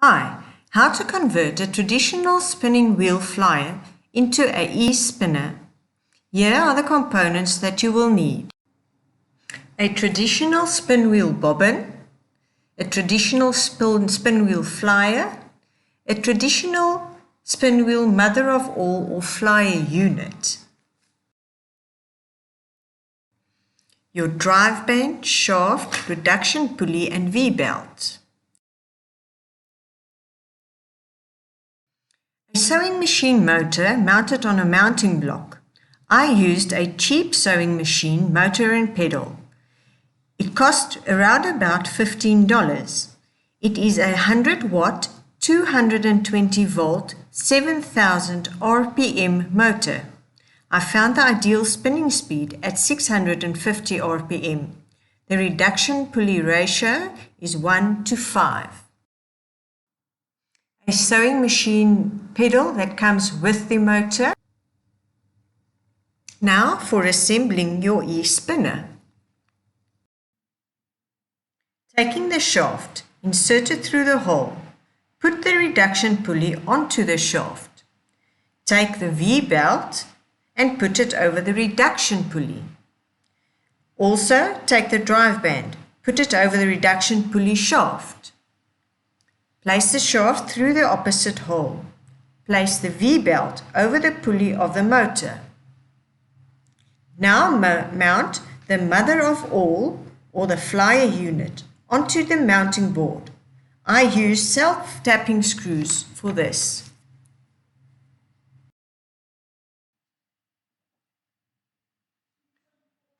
Hi, how to convert a traditional spinning wheel flyer into a e-spinner. Here are the components that you will need. A traditional spin wheel bobbin, a traditional spin wheel flyer, a traditional spin wheel mother of all or flyer unit, your drive band, shaft, reduction pulley and V-belt. A sewing machine motor mounted on a mounting block. I used a cheap sewing machine motor and pedal. It cost around about $15. It is a 100 watt, 220 volt, 7000 RPM motor. I found the ideal spinning speed at 650 RPM. The reduction pulley ratio is 1:5. A sewing machine pedal that comes with the motor. Now for assembling your e-spinner. Taking the shaft, insert it through the hole. Put the reduction pulley onto the shaft. Take the V-belt and put it over the reduction pulley. Also, take the drive band, put it over the reduction pulley shaft. Place the shaft through the opposite hole. Place the V-belt over the pulley of the motor. Now mount the mother of all or the flyer unit onto the mounting board. I use self-tapping screws for this.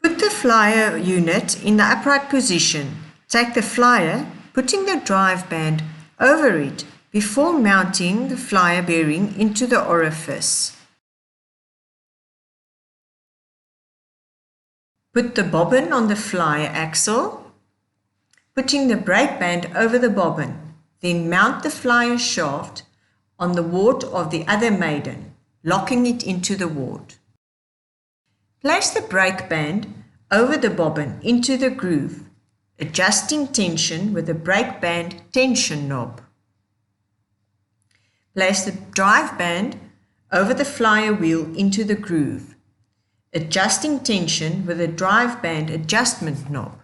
Put the flyer unit in the upright position. Take the flyer, putting the drive band over it before mounting the flyer bearing into the orifice. Put the bobbin on the flyer axle, putting the brake band over the bobbin. Then mount the flyer shaft on the wart of the other maiden, locking it into the wart. Place the brake band over the bobbin into the groove, adjusting tension with the brake band tension knob. Place the drive band over the flyer wheel into the groove, adjusting tension with the drive band adjustment knob.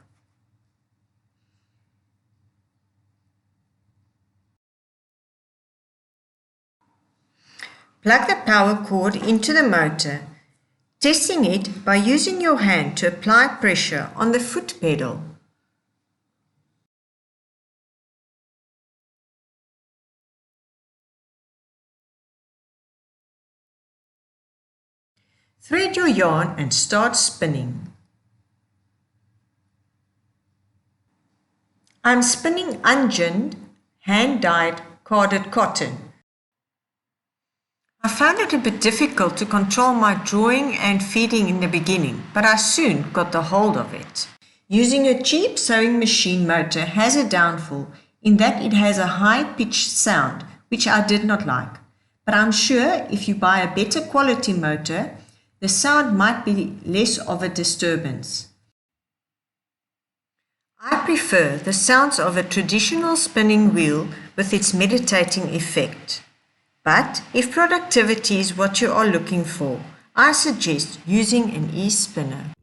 Plug the power cord into the motor, testing it by using your hand to apply pressure on the foot pedal. Thread your yarn and start spinning. I'm spinning unginned, hand-dyed carded cotton. I found it a bit difficult to control my drawing and feeding in the beginning, but I soon got the hold of it. Using a cheap sewing machine motor has a downfall in that it has a high-pitched sound, which I did not like. But I'm sure if you buy a better quality motor, the sound might be less of a disturbance. I prefer the sounds of a traditional spinning wheel with its meditating effect. But if productivity is what you are looking for, I suggest using an e-spinner.